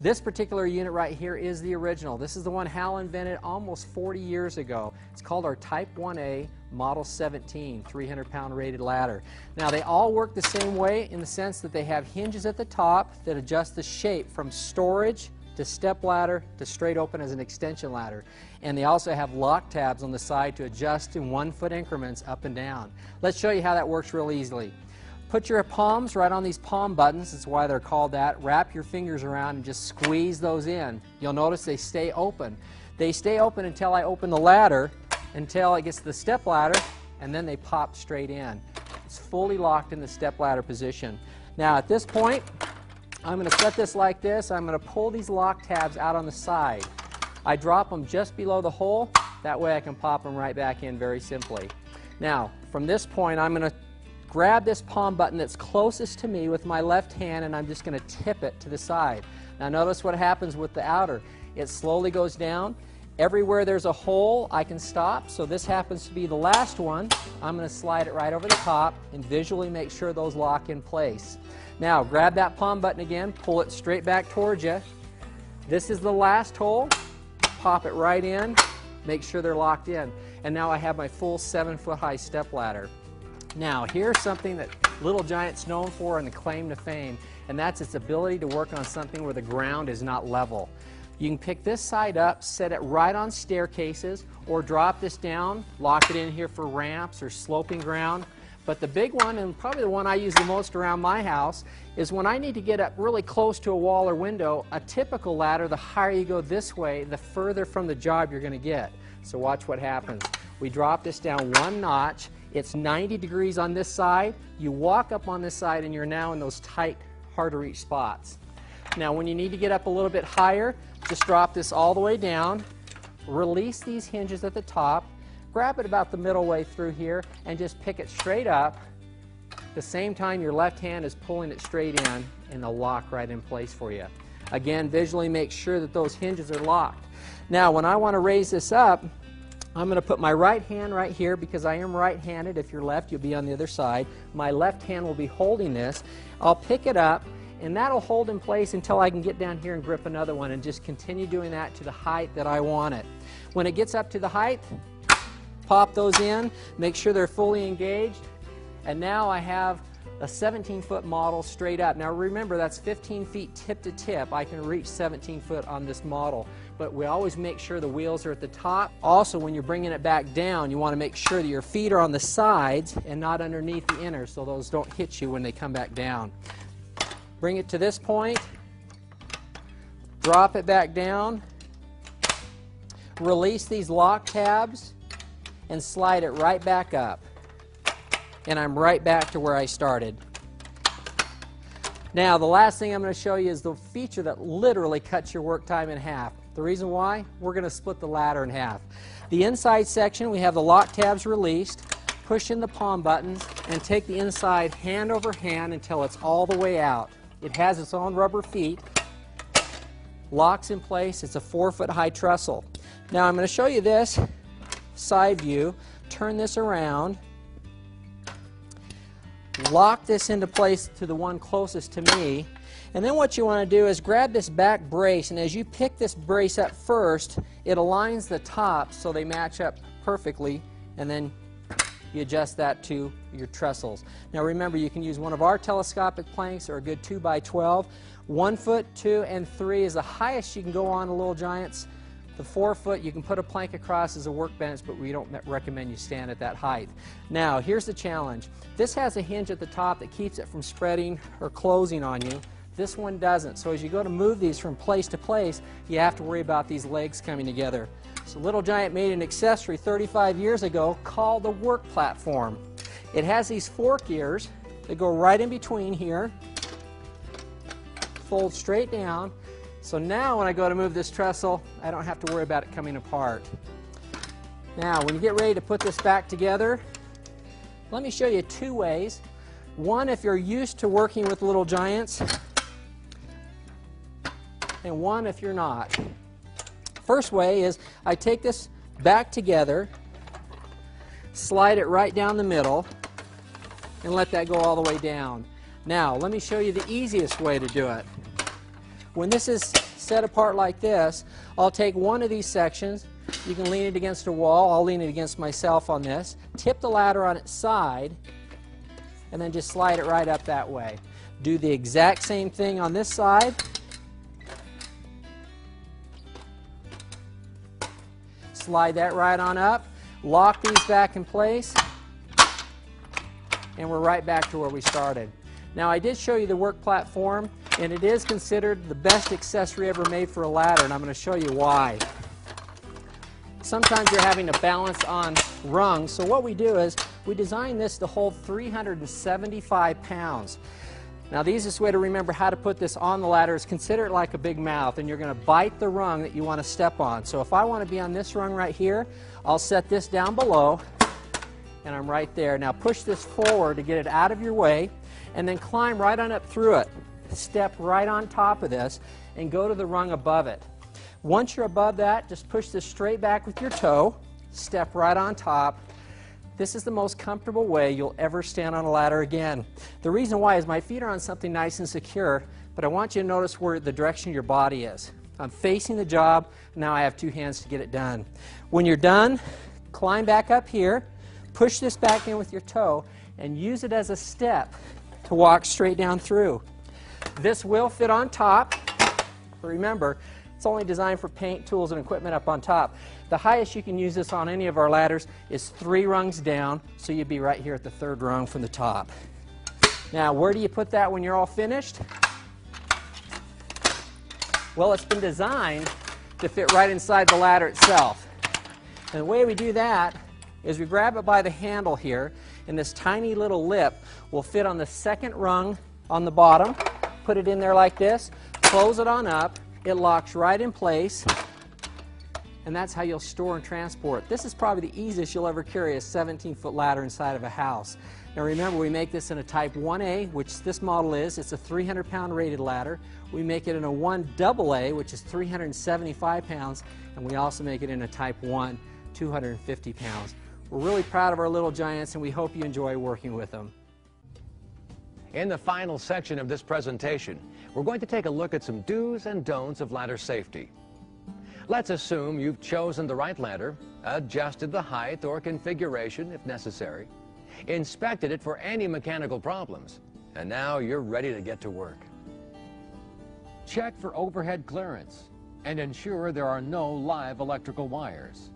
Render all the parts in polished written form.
This particular unit right here is the original. This is the one Hal invented almost 40 years ago. It's called our Type 1A Model 17 300-pound rated ladder. Now they all work the same way in the sense that they have hinges at the top that adjust the shape from storage to step ladder to straight open as an extension ladder. And they also have lock tabs on the side to adjust in 1-foot increments up and down. Let's show you how that works real easily. Put your palms right on these palm buttons, that's why they're called that. Wrap your fingers around and just squeeze those in. You'll notice they stay open. They stay open until I open the ladder, until it gets to the step ladder, and then they pop straight in. It's fully locked in the step ladder position. Now at this point, I'm going to set this like this. I'm going to pull these lock tabs out on the side. I drop them just below the hole. That way I can pop them right back in very simply. Now from this point, I'm going to grab this palm button that's closest to me with my left hand, and I'm just going to tip it to the side. Now notice what happens with the outer. It slowly goes down. Everywhere there's a hole, I can stop. So this happens to be the last one. I'm going to slide it right over the top and visually make sure those lock in place. Now grab that palm button again, pull it straight back towards you. This is the last hole. Pop it right in, make sure they're locked in. And now I have my full 7-foot high step ladder. Now here's something that Little Giant's known for and the claim to fame, and that's its ability to work on something where the ground is not level. You can pick this side up, set it right on staircases, or drop this down, lock it in here for ramps or sloping ground. But the big one, and probably the one I use the most around my house, is when I need to get up really close to a wall or window. A typical ladder, the higher you go this way, the further from the job you're going to get. So watch what happens. We drop this down 1 notch. It's 90 degrees on this side. You walk up on this side and you're now in those tight, hard to reach spots. Now when you need to get up a little bit higher, just drop this all the way down, release these hinges at the top, grab it about the middle way through here, and just pick it straight up. At the same time your left hand is pulling it straight in, and they'll lock right in place for you. Again, visually make sure that those hinges are locked. Now when I want to raise this up, I'm going to put my right hand right here because I am right-handed. If you're left, you'll be on the other side. My left hand will be holding this. I'll pick it up, and that'll hold in place until I can get down here and grip another one, and just continue doing that to the height that I want it. When it gets up to the height, pop those in, make sure they're fully engaged, and now I have a 17-foot model straight up. Now remember, that's 15 feet tip to tip. I can reach 17 foot on this model, but we always make sure the wheels are at the top. Also, when you're bringing it back down, you want to make sure that your feet are on the sides and not underneath the inner, so those don't hit you when they come back down. Bring it to this point, drop it back down, release these lock tabs, and slide it right back up. And I'm right back to where I started. Now the last thing I'm going to show you is the feature that literally cuts your work time in half. The reason why? We're going to split the ladder in half. The inside section, we have the lock tabs released, push in the palm buttons, and take the inside hand over hand until it's all the way out. It has its own rubber feet, locks in place. It's a 4-foot high trestle. Now I'm going to show you this side view. Turn this around. Lock this into place to the one closest to me, and then what you want to do is grab this back brace, and as you pick this brace up first, it aligns the tops so they match up perfectly, and then you adjust that to your trestles. Now remember, you can use one of our telescopic planks or a good 2x12. 1 foot, 2, and 3 is the highest you can go on a Little Giants. The 4-foot, you can put a plank across as a workbench, but we don't recommend you stand at that height. Now, here's the challenge. This has a hinge at the top that keeps it from spreading or closing on you. This one doesn't. So as you go to move these from place to place, you have to worry about these legs coming together. So Little Giant made an accessory 35 years ago called the work platform. It has these fork ears that go right in between here, fold straight down. So now when I go to move this trestle, I don't have to worry about it coming apart. Now when you get ready to put this back together, let me show you 2 ways. One, if you're used to working with Little Giants, and one if you're not. First way is I take this back together, slide it right down the middle, and let that go all the way down. Now let me show you the easiest way to do it. When this is set apart like this, I'll take one of these sections. You can lean it against a wall. I'll lean it against myself on this. Tip the ladder on its side, and then just slide it right up that way. Do the exact same thing on this side. Slide that right on up. Lock these back in place. And we're right back to where we started. Now, I did show you the work platform, and it is considered the best accessory ever made for a ladder, and I'm going to show you why. Sometimes you're having to balance on rungs, so what we do is we design this to hold 375 pounds. Now, the easiest way to remember how to put this on the ladder is consider it like a big mouth, and you're going to bite the rung that you want to step on. So if I want to be on this rung right here, I'll set this down below, and I'm right there. Now push this forward to get it out of your way, and then climb right on up through it. Step right on top of this and go to the rung above it. Once you're above that, just push this straight back with your toe, step right on top. This is the most comfortable way you'll ever stand on a ladder again. The reason why is my feet are on something nice and secure, but I want you to notice where the direction of your body is. I'm facing the job, now I have two hands to get it done. When you're done, climb back up here, push this back in with your toe, and use it as a step to walk straight down through. This will fit on top, but remember, it's only designed for paint, tools, and equipment up on top. The highest you can use this on any of our ladders is 3 rungs down, so you'd be right here at the 3rd rung from the top. Now, where do you put that when you're all finished? Well, it's been designed to fit right inside the ladder itself. And the way we do that is we grab it by the handle here, and this tiny little lip will fit on the 2nd rung on the bottom. Put it in there like this, close it on up, it locks right in place, and that's how you'll store and transport. This is probably the easiest you'll ever carry a 17-foot ladder inside of a house. Now remember, we make this in a Type 1A, which this model is. It's a 300-pound rated ladder. We make it in a 1AA, which is 375 pounds, and we also make it in a Type 1, 250 pounds. We're really proud of our little giants, and we hope you enjoy working with them. In the final section of this presentation, we're going to take a look at some do's and don'ts of ladder safety. Let's assume you've chosen the right ladder, adjusted the height or configuration if necessary, inspected it for any mechanical problems, and now you're ready to get to work. Check for overhead clearance and ensure there are no live electrical wires.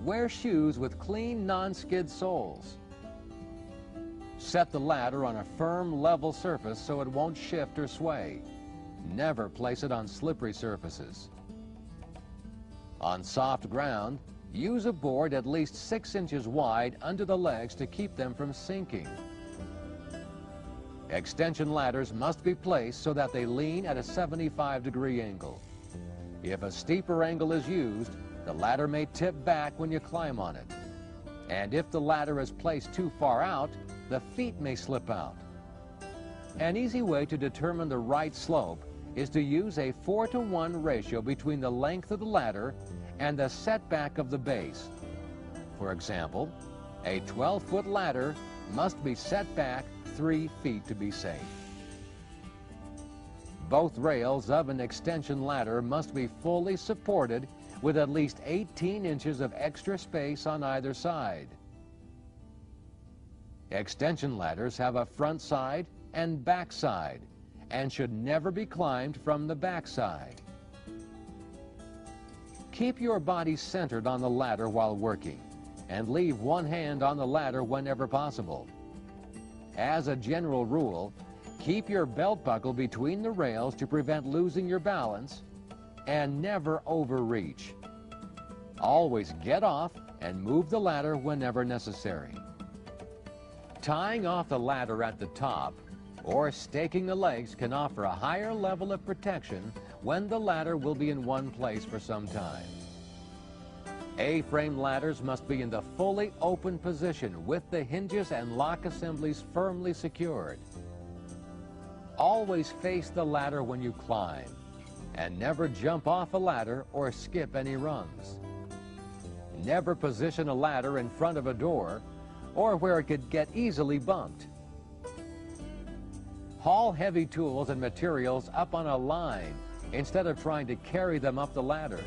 Wear shoes with clean, non-skid soles. Set the ladder on a firm, level surface so it won't shift or sway. Never place it on slippery surfaces. On soft ground, use a board at least 6 inches wide under the legs to keep them from sinking. Extension ladders must be placed so that they lean at a 75-degree angle. If a steeper angle is used, the ladder may tip back when you climb on it. And if the ladder is placed too far out, the feet may slip out. An easy way to determine the right slope is to use a 4-to-1 ratio between the length of the ladder and the setback of the base. For example, a 12-foot ladder must be set back 3 feet to be safe. Both rails of an extension ladder must be fully supported with at least 18 inches of extra space on either side. Extension ladders have a front side and back side and should never be climbed from the back side. Keep your body centered on the ladder while working and leave one hand on the ladder whenever possible. As a general rule, keep your belt buckle between the rails to prevent losing your balance and never overreach. Always get off and move the ladder whenever necessary. Tying off the ladder at the top or staking the legs can offer a higher level of protection when the ladder will be in one place for some time. A-frame ladders must be in the fully open position with the hinges and lock assemblies firmly secured. Always face the ladder when you climb, and never jump off a ladder or skip any rungs. Never position a ladder in front of a door or where it could get easily bumped. Haul heavy tools and materials up on a line instead of trying to carry them up the ladder.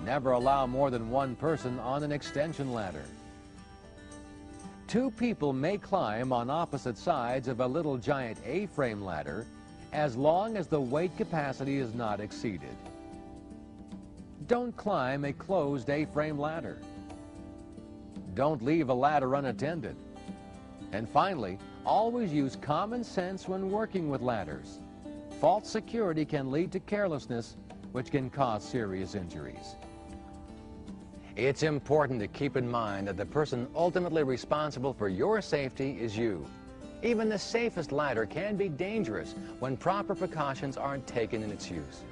Never allow more than one person on an extension ladder. 2 people may climb on opposite sides of a little giant A-frame ladder as long as the weight capacity is not exceeded. Don't climb a closed A-frame ladder. Don't leave a ladder unattended. And finally, always use common sense when working with ladders. False security can lead to carelessness, which can cause serious injuries. It's important to keep in mind that the person ultimately responsible for your safety is you. Even the safest ladder can be dangerous when proper precautions aren't taken in its use.